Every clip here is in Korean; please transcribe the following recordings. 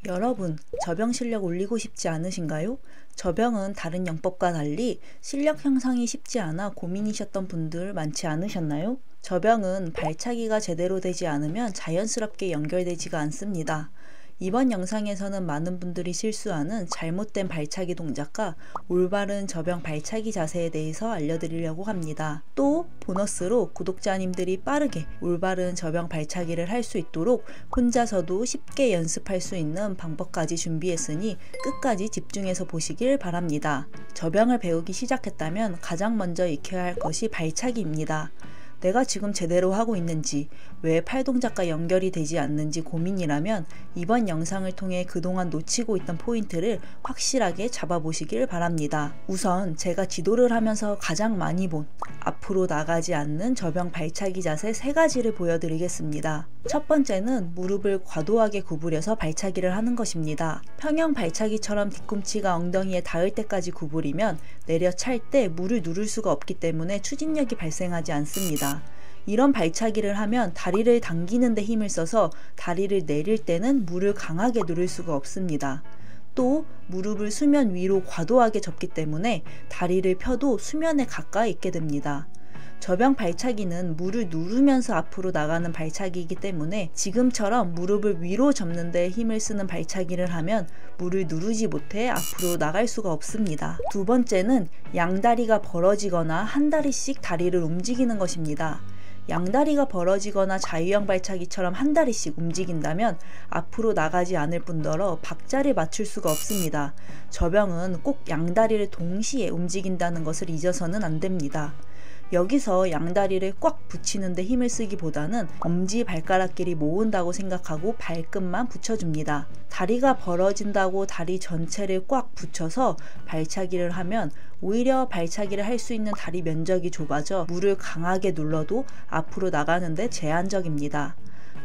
여러분, 저병 실력 올리고 싶지 않으신가요? 저병은 다른 영법과 달리 실력 향상이 쉽지 않아 고민이셨던 분들 많지 않으셨나요? 저병은 발차기가 제대로 되지 않으면 자연스럽게 연결되지가 않습니다. 이번 영상에서는 많은 분들이 실수하는 잘못된 발차기 동작과 올바른 저병 발차기 자세에 대해서 알려드리려고 합니다. 또 보너스로 구독자님들이 빠르게 올바른 저병 발차기를 할 수 있도록 혼자서도 쉽게 연습할 수 있는 방법까지 준비했으니 끝까지 집중해서 보시길 바랍니다. 저병을 배우기 시작했다면 가장 먼저 익혀야 할 것이 발차기입니다. 내가 지금 제대로 하고 있는지, 왜 팔동작과 연결이 되지 않는지 고민이라면 이번 영상을 통해 그동안 놓치고 있던 포인트를 확실하게 잡아보시길 바랍니다. 우선 제가 지도를 하면서 가장 많이 본 앞으로 나가지 않는 저병 발차기 자세 3가지를 보여드리겠습니다. 첫 번째는 무릎을 과도하게 구부려서 발차기를 하는 것입니다. 평형 발차기처럼 뒤꿈치가 엉덩이에 닿을 때까지 구부리면 내려찰 때 물을 누를 수가 없기 때문에 추진력이 발생하지 않습니다. 이런 발차기를 하면 다리를 당기는 데 힘을 써서 다리를 내릴 때는 물을 강하게 누를 수가 없습니다. 또 무릎을 수면 위로 과도하게 접기 때문에 다리를 펴도 수면에 가까이 있게 됩니다. 저병 발차기는 물을 누르면서 앞으로 나가는 발차기이기 때문에 지금처럼 무릎을 위로 접는 데 힘을 쓰는 발차기를 하면 물을 누르지 못해 앞으로 나갈 수가 없습니다. 두 번째는 양다리가 벌어지거나 한 다리씩 다리를 움직이는 것입니다. 양다리가 벌어지거나 자유형 발차기처럼 한 다리씩 움직인다면 앞으로 나가지 않을 뿐더러 박자를 맞출 수가 없습니다. 저병은 꼭 양다리를 동시에 움직인다는 것을 잊어서는 안 됩니다. 여기서 양다리를 꽉 붙이는 데 힘을 쓰기보다는 엄지발가락끼리 모은다고 생각하고 발끝만 붙여줍니다. 다리가 벌어진다고 다리 전체를 꽉 붙여서 발차기를 하면 오히려 발차기를 할 수 있는 다리 면적이 좁아져 물을 강하게 눌러도 앞으로 나가는데 제한적입니다.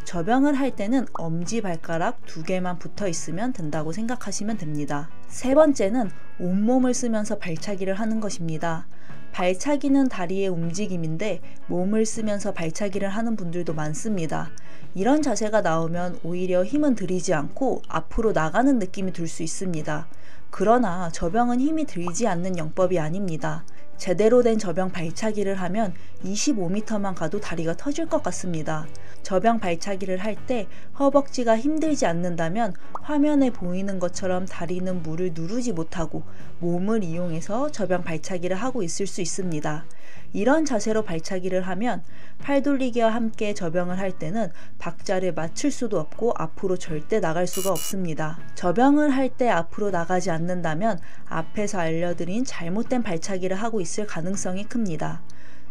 저병을 할 때는 엄지발가락 2개만 붙어 있으면 된다고 생각하시면 됩니다. 세 번째는 온몸을 쓰면서 발차기를 하는 것입니다. 발차기는 다리의 움직임인데 몸을 쓰면서 발차기를 하는 분들도 많습니다. 이런 자세가 나오면 오히려 힘은 들이지 않고 앞으로 나가는 느낌이 들 수 있습니다. 그러나 저병은 힘이 들지 않는 영법이 아닙니다. 제대로 된 저병 발차기를 하면 25m만 가도 다리가 터질 것 같습니다. 저병 발차기를 할 때 허벅지가 힘들지 않는다면 화면에 보이는 것처럼 다리는 물을 누르지 못하고 몸을 이용해서 저병 발차기를 하고 있을 수 있습니다. 이런 자세로 발차기를 하면 팔 돌리기와 함께 저병을 할 때는 박자를 맞출 수도 없고 앞으로 절대 나갈 수가 없습니다. 저병을 할 때 앞으로 나가지 않는다면 앞에서 알려드린 잘못된 발차기를 하고 있을 가능성이 큽니다.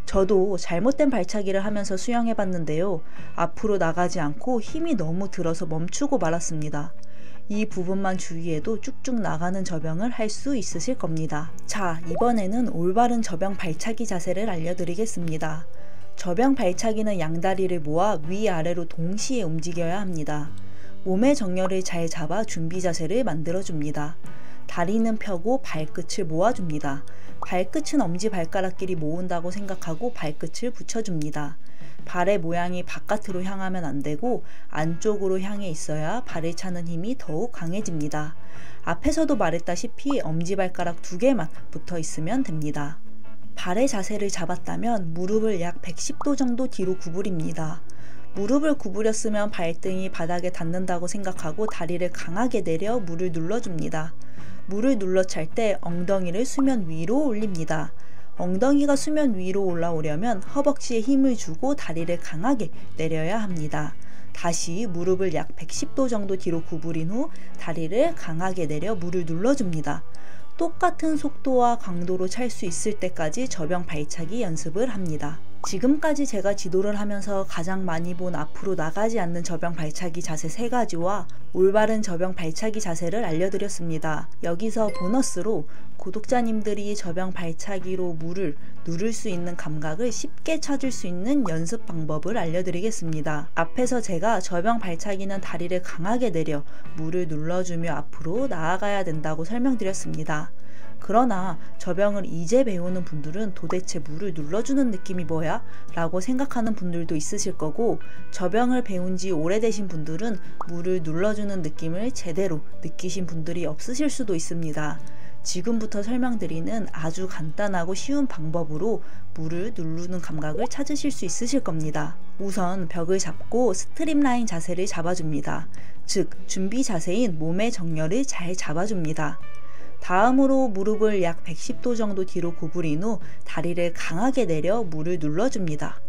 저도 잘못된 발차기를 하면서 수영해 봤는데요. 앞으로 나가지 않고 힘이 너무 들어서 멈추고 말았습니다. 이 부분만 주의해도 쭉쭉 나가는 저병을 할 수 있으실 겁니다. 자, 이번에는 올바른 저병 발차기 자세를 알려드리겠습니다. 저병 발차기는 양다리를 모아 위아래로 동시에 움직여야 합니다. 몸의 정렬을 잘 잡아 준비 자세를 만들어줍니다. 다리는 펴고 발끝을 모아줍니다. 발끝은 엄지발가락끼리 모은다고 생각하고 발끝을 붙여줍니다. 발의 모양이 바깥으로 향하면 안되고 안쪽으로 향해 있어야 발을 차는 힘이 더욱 강해집니다. 앞에서도 말했다시피 엄지발가락 2개만 붙어 있으면 됩니다. 발의 자세를 잡았다면 무릎을 약 110도 정도 뒤로 구부립니다. 무릎을 구부렸으면 발등이 바닥에 닿는다고 생각하고 다리를 강하게 내려 물을 눌러줍니다. 물을 눌러 찰 때 엉덩이를 수면 위로 올립니다. 엉덩이가 수면 위로 올라오려면 허벅지에 힘을 주고 다리를 강하게 내려야 합니다. 다시 무릎을 약 110도 정도 뒤로 구부린 후 다리를 강하게 내려 물을 눌러줍니다. 똑같은 속도와 강도로 찰 수 있을 때까지 저병 발차기 연습을 합니다. 지금까지 제가 지도를 하면서 가장 많이 본 앞으로 나가지 않는 저병 발차기 자세 3가지와 올바른 저병 발차기 자세를 알려드렸습니다. 여기서 보너스로 구독자님들이 저병 발차기로 물을 누를 수 있는 감각을 쉽게 찾을 수 있는 연습 방법을 알려드리겠습니다. 앞에서 제가 저병 발차기는 다리를 강하게 내려 물을 눌러주며 앞으로 나아가야 된다고 설명드렸습니다. 그러나 저병을 이제 배우는 분들은 도대체 물을 눌러주는 느낌이 뭐야? 라고 생각하는 분들도 있으실 거고, 저병을 배운 지 오래되신 분들은 물을 눌러주는 느낌을 제대로 느끼신 분들이 없으실 수도 있습니다. 지금부터 설명드리는 아주 간단하고 쉬운 방법으로 물을 누르는 감각을 찾으실 수 있으실 겁니다. 우선 벽을 잡고 스트림라인 자세를 잡아줍니다. 즉, 준비 자세인 몸의 정렬을 잘 잡아줍니다. 다음으로 무릎을 약 110도 정도 뒤로 구부린 후 다리를 강하게 내려 물을 눌러줍니다.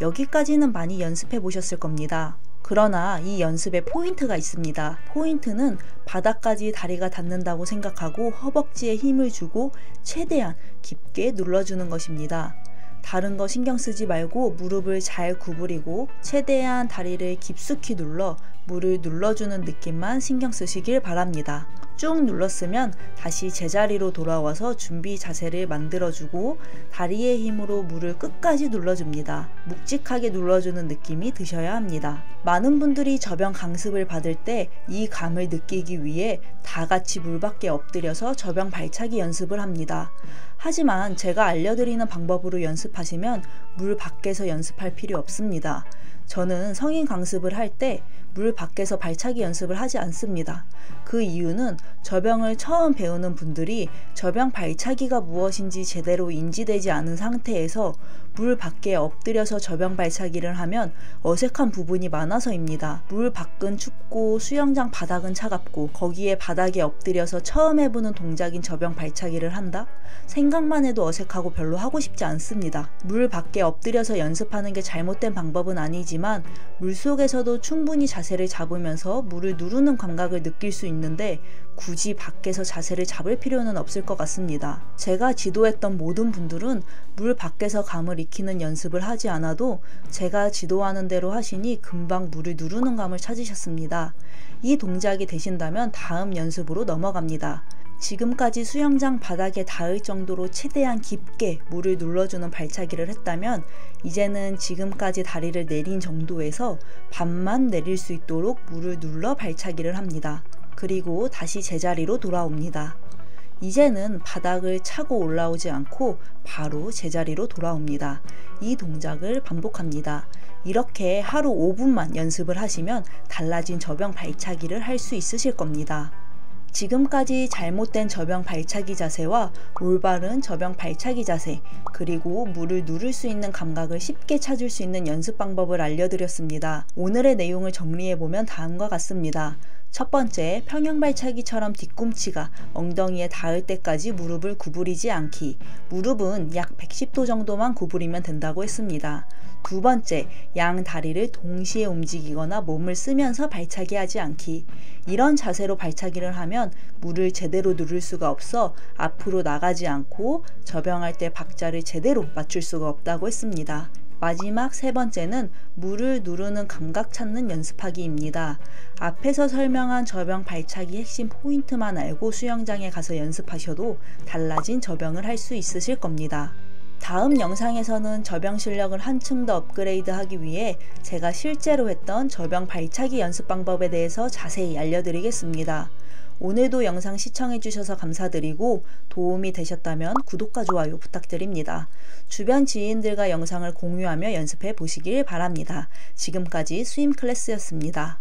여기까지는 많이 연습해 보셨을 겁니다. 그러나 이 연습에 포인트가 있습니다. 포인트는 바닥까지 다리가 닿는다고 생각하고 허벅지에 힘을 주고 최대한 깊게 눌러주는 것입니다. 다른 거 신경 쓰지 말고 무릎을 잘 구부리고 최대한 다리를 깊숙이 눌러 물을 눌러주는 느낌만 신경 쓰시길 바랍니다. 쭉 눌렀으면 다시 제자리로 돌아와서 준비 자세를 만들어주고 다리의 힘으로 물을 끝까지 눌러줍니다. 묵직하게 눌러주는 느낌이 드셔야 합니다. 많은 분들이 저병 강습을 받을 때 이 감을 느끼기 위해 다 같이 물 밖에 엎드려서 저병 발차기 연습을 합니다. 하지만 제가 알려드리는 방법으로 연습하시면 물 밖에서 연습할 필요 없습니다. 저는 성인 강습을 할 때 물 밖에서 발차기 연습을 하지 않습니다. 그 이유는 저병을 처음 배우는 분들이 저병 발차기가 무엇인지 제대로 인지되지 않은 상태에서 물 밖에 엎드려서 저병 발차기를 하면 어색한 부분이 많아서입니다. 물 밖은 춥고 수영장 바닥은 차갑고 거기에 바닥에 엎드려서 처음 해보는 동작인 저병 발차기를 한다? 생각만 해도 어색하고 별로 하고 싶지 않습니다. 물 밖에 엎드려서 연습하는 게 잘못된 방법은 아니지만 물속에서도 충분히 자세를 잡으면서 물을 누르는 감각을 느낄 수 있는데 굳이 밖에서 자세를 잡을 필요는 없을 것 같습니다. 제가 지도했던 모든 분들은 물 밖에서 감을 익히는 연습을 하지 않아도 제가 지도하는 대로 하시니 금방 물을 누르는 감을 찾으셨습니다. 이 동작이 되신다면 다음 연습으로 넘어갑니다. 지금까지 수영장 바닥에 닿을 정도로 최대한 깊게 물을 눌러주는 발차기를 했다면 이제는 지금까지 다리를 내린 정도에서 반만 내릴 수 있도록 물을 눌러 발차기를 합니다. 그리고 다시 제자리로 돌아옵니다. 이제는 바닥을 차고 올라오지 않고 바로 제자리로 돌아옵니다. 이 동작을 반복합니다. 이렇게 하루 5분만 연습을 하시면 달라진 저병 발차기를 할 수 있으실 겁니다. 지금까지 잘못된 저병 발차기 자세와 올바른 저병 발차기 자세, 그리고 물을 누를 수 있는 감각을 쉽게 찾을 수 있는 연습 방법을 알려드렸습니다. 오늘의 내용을 정리해보면 다음과 같습니다. 첫 번째, 평형 발차기처럼 뒤꿈치가 엉덩이에 닿을 때까지 무릎을 구부리지 않기. 무릎은 약 110도 정도만 구부리면 된다고 했습니다. 두 번째, 양 다리를 동시에 움직이거나 몸을 쓰면서 발차기 하지 않기. 이런 자세로 발차기를 하면 물을 제대로 누를 수가 없어 앞으로 나가지 않고 저병할 때 박자를 제대로 맞출 수가 없다고 했습니다. 마지막 세 번째는 물을 누르는 감각 찾는 연습하기입니다. 앞에서 설명한 저병 발차기 핵심 포인트만 알고 수영장에 가서 연습하셔도 달라진 저병을 할 수 있으실 겁니다. 다음 영상에서는 저병 실력을 한층 더 업그레이드 하기 위해 제가 실제로 했던 저병 발차기 연습 방법에 대해서 자세히 알려드리겠습니다. 오늘도 영상 시청해주셔서 감사드리고 도움이 되셨다면 구독과 좋아요 부탁드립니다. 주변 지인들과 영상을 공유하며 연습해 보시길 바랍니다. 지금까지 스윙 클래스였습니다.